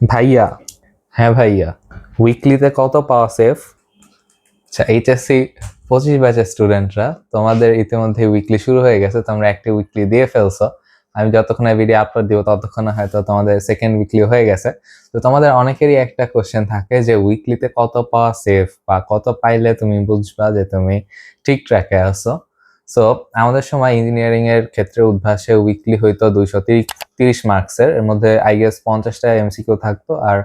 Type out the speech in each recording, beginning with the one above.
ভাইয়া, হ্যাঁ ভাইয়া, উইকলিতে কত পাওয়া সেফ? আচ্ছা, এইচএসসি 25 ব্যাচের স্টুডেন্টরা, তোমাদের ইতিমধ্যে উইকলি শুরু হয়ে গেছে, তোমরা একটি উইকলি দিয়ে ফেলছো। আমি যতক্ষণে ভিডিও আপলোড দিব ততক্ষণে হয়তো তোমাদের সেকেন্ড উইকলি হয়ে গেছে। তো তোমাদের অনেকেরই একটা কোশ্চেন থাকে যে উইকলিতে কত পাওয়া সেফ, বা কত পাইলে তুমি বুঝবা যে তুমি ঠিক ট্র্যাকে আছো। সো আমাদের সময় ইঞ্জিনিয়ারিং এর ক্ষেত্রে উদ্ভাসে উইকলি হইতো 230 মার্কসের, এর মধ্যে আই গেস 50টা এমসিকিউ থাকতো আর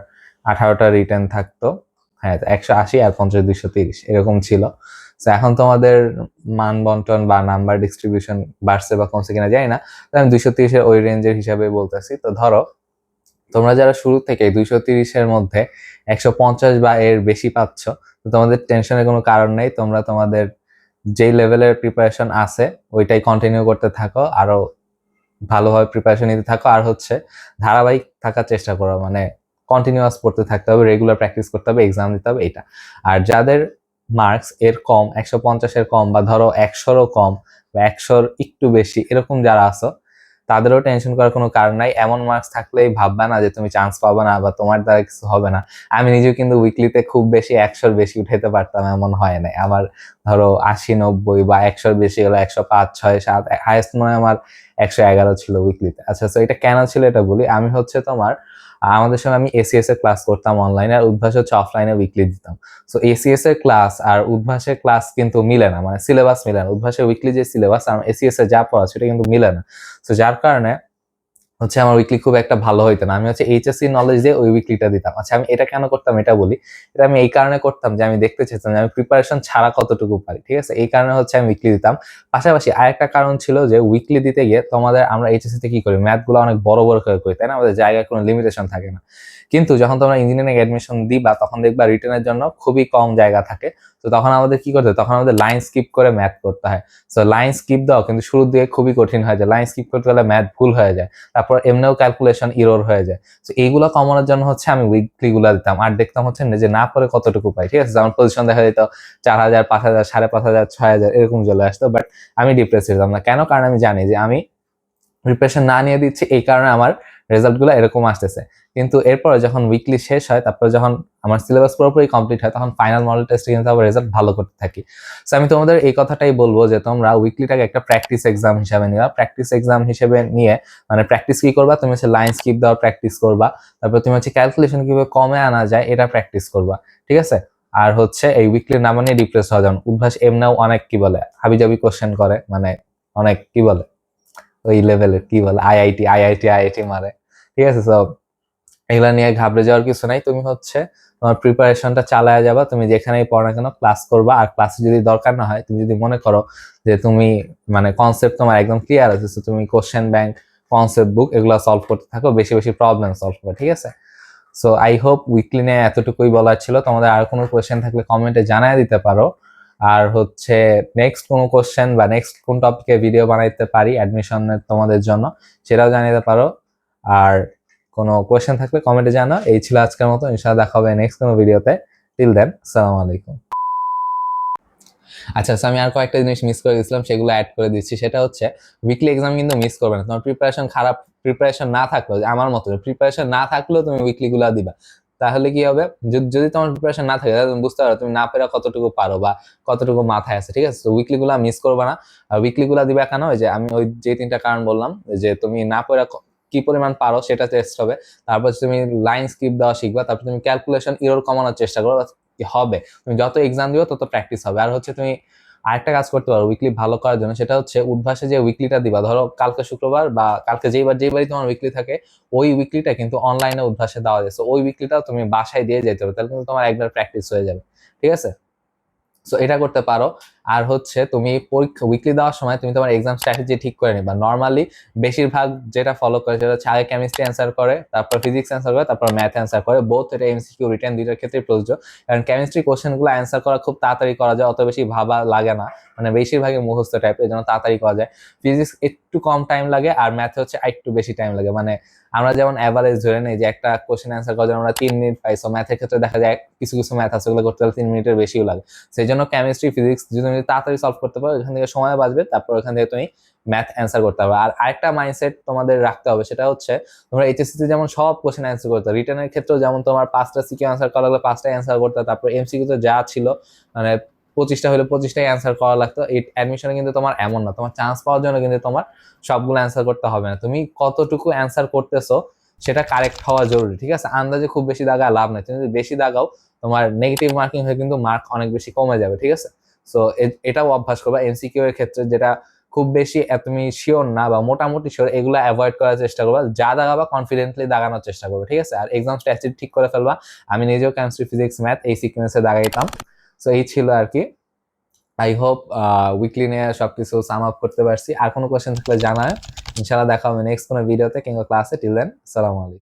18টা রিটেন থাকতো। হ্যাঁ, 180 আর 50 230 এরকম ছিল। তো এখন তোমাদের মান বন্টন বা নাম্বার ডিস্ট্রিবিউশন বাড়ছে বা কমছে কিনা জানি না, তো আমি 230-এর ওই রেঞ্জের হিসাবে বলতেছি। তো ধরো তোমরা যারা শুরু থেকে 230-এর মধ্যে 150 বা এর বেশি পাচ্ছ, তো তোমাদের টেনশনের কোনো কারণ নেই। তোমরা তোমাদের যেই লেভেলের প্রিপারেশন আছে ওইটাই কন্টিনিউ করতে থাকো, আরো ভালোভাবে প্রিপারেশন নিতে থাকো। আর হচ্ছে ধারাবাহিক থাকার চেষ্টা করো, মানে কন্টিনিউয়াস পড়তে থাকতে হবে, রেগুলার প্র্যাকটিস করতে হবে, এক্সাম দিতে হবে, এটা। আর যাদের মার্কস এর কম, 150-এর কম, বা ধরো 100-রও কম, বা 100-র একটু বেশি, এরকম যারা আছো, তাদেরও টেনশন করার কোনো কারণ নাই। এমন মার্কস থাকলেই ভাববা না যে তুমি চান্স পাবে না বা তোমার দ্বারা কিছু হবে না। আমি নিজেও কিন্তু উইকলিতে খুব বেশি 100-র বেশি উঠাইতে পারতাম, এমন হয় নাই আমার। ধরো 80 90 বা 100-র বেশি হলো 105 6 7, হাইয়েস্ট মনে হয় আমার 111 ছিল উইকলিতে। আচ্ছা, তো এটা কেন ছিল এটা বলি। আমি হচ্ছে তোমার আমাদের সময় আমি এসিএস এর ক্লাস করতাম অনলাইনে, আর উদ্ভাস হচ্ছে অফলাইনে উইকলি দিতাম। সো এসিএস এর ক্লাস আর উদ্ভাসের ক্লাস কিন্তু মিলে না, মানে সিলেবাস মিলে না। উদ্ভাসের উইকলি যে সিলেবাস আর এসিএস এর যা পড়া সেটা কিন্তু মিলে না। তো যার কারণে হচ্ছে আমার উইকলি খুব একটা ভালো হইতো না। আমি হচ্ছে এইচএসসি নলেজ দিয়ে ওই উইকলিটা দিতাম। আচ্ছা, আমি এটা কেন করতাম এটা বলি। এটা আমি এই কারণে করতাম যে আমি দেখতে চাইতাম যে আমি প্রিপারেশন ছাড়া কতটুকু পারি, ঠিক আছে? এই কারণে হচ্ছে আমি উইকলি দিতাম। পাশাপাশি আরেকটা কারণ ছিল যে উইকলি দিতে গিয়ে তোমাদের, আমরা এইচএসসি তে কি করি, ম্যাথ গুলো অনেক বড় বড় করে করি, তাই না? আমাদের জায়গায় কোনো লিমিটেশন থাকে না। কিন্তু যখন তোমরা ইঞ্জিনিয়ারিং এডমিশন দিবা তখন দেখবা রিটেনের জন্য খুবই কম জায়গা থাকে। তো তখন আমাদের কি করতে হয়, তখন আমাদের লাইন স্কিপ করে ম্যাথ করতে হয়। সো লাইন স্কিপ দাও কিন্তু শুরুর দিকে খুবই কঠিন হয়ে যায়, লাইন স্কিপ করতে গেলে ম্যাথ ভুল হয়ে যায়, তারপর এমনিও ক্যালকুলেশন ইরর হয়ে যায়। তো এইগুলো কমানোর জন্য হচ্ছে আমি উইকলি গুলা দিতাম, আর দেখতাম হচ্ছে যে না পরে কতটুকু পাই, ঠিক আছে? যেমন পজিশন দেখা যেত 4000 5000 5500 6000 এরকম চলে আসতো, বাট আমি ডিপ্রেস হতাম না। কেন? কারণ আমি জানি যে আমি প্রিপারেশন না নিয়ে দিচ্ছি, এই কারণে আমার রেজাল্ট গুলো এরকম আসতেছে। কিন্তু এরপরে যখন উইকলি শেষ হয়, তারপরে যখন আমার সিলেবাস পুরোপুরি কমপ্লিট হয়, তখন ফাইনাল মডেল টেস্টে কিন্তু আবার রেজাল্ট ভালো করতে থাকি। সো আমি তোমাদের এই কথাটাই বলবো যে তোমরা উইকলিটাকে একটা প্র্যাকটিস এক্সাম হিসেবে নিবা। প্র্যাকটিস এক্সাম হিসেবে নিয়ে, মানে প্র্যাকটিস কি করবা, তুমি হচ্ছে লাইন স্কিপ দেওয়ার প্র্যাকটিস করবা, তারপর তুমি হচ্ছে ক্যালকুলেশন কিভাবে কমে আনা যায় এটা প্র্যাকটিস করবা, ঠিক আছে? আর হচ্ছে এই উইকলির নাম নিয়ে ডিপ্রেস হওয়া যাবে। উদ্ভাস এমনিও অনেক কি বলে হাবিজাবি কোশ্চেন করে, মানে অনেক কি বলে ওই লেভেলের, কি বলে আইআইটি আইআইটি আইআইটি মারে, ঠিক আছে? তো এগুলা নিয়ে ঘাবড়ে যাওয়ার কিছু নাই। তুমি হচ্ছে তোমার প্রিপারেশনটা চালায় যাবা, তুমি যেখানেই পড়ো না কেন ক্লাস করবা। আর ক্লাসে যদি দরকার না হয়, তুমি যদি মনে করো যে তুমি মানে কনসেপ্ট তোমার একদম ক্লিয়ার আছে, তো তুমি কোশ্চেন ব্যাংক, কনসেপ্ট বুক এগুলো সলভ করতে থাকো, বেশি বেশি প্রবলেম সলভ করো, ঠিক আছে? সো আই হোপ উইকলি নিয়ে এতটুকুই বলার ছিল। তোমাদের আর কোনো কোশ্চেন থাকলে কমেন্টে জানায় দিতে পারো। আর হচ্ছে নেক্সট কোনো কোশ্চেন বা নেক্সট কোন টপিকে ভিডিও বানাইতে পারি অ্যাডমিশনের তোমাদের জন্য, সেটাও জানাতে পারো। আর কোনো কোশ্চেন থাকলে কমেন্টে জানাও। এই ছিল আজকের মতো, ইনশাআল্লাহ দেখা হবে নেক্সট কোনো ভিডিওতে। টিল দেন, আসসালামু আলাইকুম। আচ্ছা, আমি আর কয়েকটা জিনিস মিস করে গেছিলাম, সেগুলো অ্যাড করে দিচ্ছি। সেটা হচ্ছে উইকলি এক্সাম কিন্তু মিস করবে না। তোমার প্রিপারেশন খারাপ, প্রিপারেশন না থাকলেও, আমার মতো প্রিপারেশন না থাকলেও তুমি উইকলি গুলা দিবা। তাহলে কি হবে, যদি তোমার প্রিপারেশন না থাকে তাহলে তুমি বুঝতে পারো তুমি না পেরে কতটুকু পারো বা কতটুকু মাথায় আছে, ঠিক আছে? তো উইকলি গুলা মিস করবে না। আর উইকলি গুলা দিবা কেন? ওই যে আমি ওই যে তিনটা কারণ বললাম, যে তুমি না পেরে কি পরিমাণ পারো সেটা টেস্ট হবে। তারপর তুমি লাইন স্কিপ দেওয়া শিখবা, তারপর তুমি ক্যালকুলেশন ইরর কমানোর চেষ্টা করো, হবে। তুমি যত এক্সাম দিও তত প্র্যাকটিস হবে। আর হচ্ছে তুমি আরেকটা কাজ করতে পারো উইকলি ভালো করার জন্য, সেটা হচ্ছে উদ্ভাসে যে উইকলিটা দিবা, ধরো কালকে শুক্রবার বা কালকে যেইবারই তোমার উইকলি থাকে, ওই উইকলিটা কিন্তু অনলাইনে উদ্ভাসে দেওয়া যায়। ওই উইকলিটাও তুমি বাসায় দিয়ে যেতে হবে, তাহলে কিন্তু তোমার একবার প্র্যাকটিস হয়ে যাবে, ঠিক আছে? সো এটা করতে পারো। আর হচ্ছে তুমি পরীক্ষা উইকলি দেওয়ার সময় তুমি তোমার এক্সাম স্ট্র্যাটেজি ঠিক করে নিবা। নর্মালি বেশিরভাগ যেটা ফলো করে সেটা হচ্ছে আগে কেমিস্ট্রি অ্যান্সার করে, তারপর ফিজিক্স অ্যান্সার করে, তারপর ম্যাথ অ্যান্সার করে। বোথ এটা এমসিকিউ রিটেন দুইটার ক্ষেত্রে প্রযোজ্য। কারণ কেমিস্ট্রি কোশ্চেনগুলো অ্যান্সার করা খুব তাড়াতাড়ি করা যায়, অত বেশি ভাবা লাগে না, মানে বেশিরভাগই মুখস্থ টাইপের, এই জন্য তাড়াতাড়ি করা যায়। ফিজিক্স একটু কম টাইম লাগে, আর ম্যাথে হচ্ছে একটু বেশি টাইম লাগে। মানে আমরা যেমন অ্যাভারেজ ধরে নেই যে একটা কোশ্চেন অ্যান্সার করার জন্য আমরা 3 মিনিট পাই, সো ম্যাথের ক্ষেত্রে দেখা যায় কিছু কিছু ম্যাথ আছে ওগুলো করতে গেলে 3 মিনিটের বেশিও লাগে। সেই জন্য কেমিস্ট্রি ফিজিক্স যদি তুমি যদি তাড়াতাড়ি সলভ করতে পারো এখান থেকে সময় বাঁচবে, তারপর এখান থেকে তুমি ম্যাথ অ্যান্সার করতে হবে। আর আরেকটা মাইন্ডসেট তোমাদের রাখতে হবে, সেটা হচ্ছে তোমরা এইচএসসি তে যেমন সব কোশ্চেন অ্যান্সার করতে, রিটেনের ক্ষেত্রেও যেমন তোমার 5টা সিকিউ অ্যান্সার করা লাগলে 5টাই অ্যান্সার করতে, তারপর এমসিকিউ তে যা ছিল মানে 25টা হলে 25টাই অ্যান্সার করা লাগতো। এই অ্যাডমিশনে কিন্তু তোমার এমন না, তোমার চান্স পাওয়ার জন্য কিন্তু তোমার সবগুলো অ্যান্সার করতে হবে না, তুমি কতটুকু অ্যান্সার করতেছো সেটা কারেক্ট হওয়া জরুরি, ঠিক আছে? আন্দাজে খুব বেশি দাগা লাভ নাই, তুমি যদি বেশি দাগাও তোমার নেগেটিভ মার্কিং হয়ে কিন্তু মার্ক অনেক বেশি কমে যাবে, ঠিক আছে? সো এটাও অভ্যাস করবা এমসিকিউ এর ক্ষেত্রে, যেটা খুব বেশি তুমি শিওর না বা মোটামুটি শিওর এগুলো অ্যাভয়েড করার চেষ্টা করবা, যা দাগাবা কনফিডেন্টলি দাগানোর চেষ্টা করবে, ঠিক আছে? আর এক্সাম স্ট্র্যাটেজি ঠিক করে ফেলবা। আমি নিজেও কেমিস্ট্রি ফিজিক্স ম্যাথ এই সিকোয়েন্সে দাগাইতাম। সো এই ছিল আর কি। আই হোপ উইকলি নিয়ে সবকিছু সাম আপ করতে পারছি। আর কোনো কোয়েশ্চেন থাকলে জানায়, ইনশাআল্লাহ দেখা হবে নেক্সট কোনো ভিডিওতে কিংবা ক্লাসে। টিল দেন, আসসালামু আলাইকুম।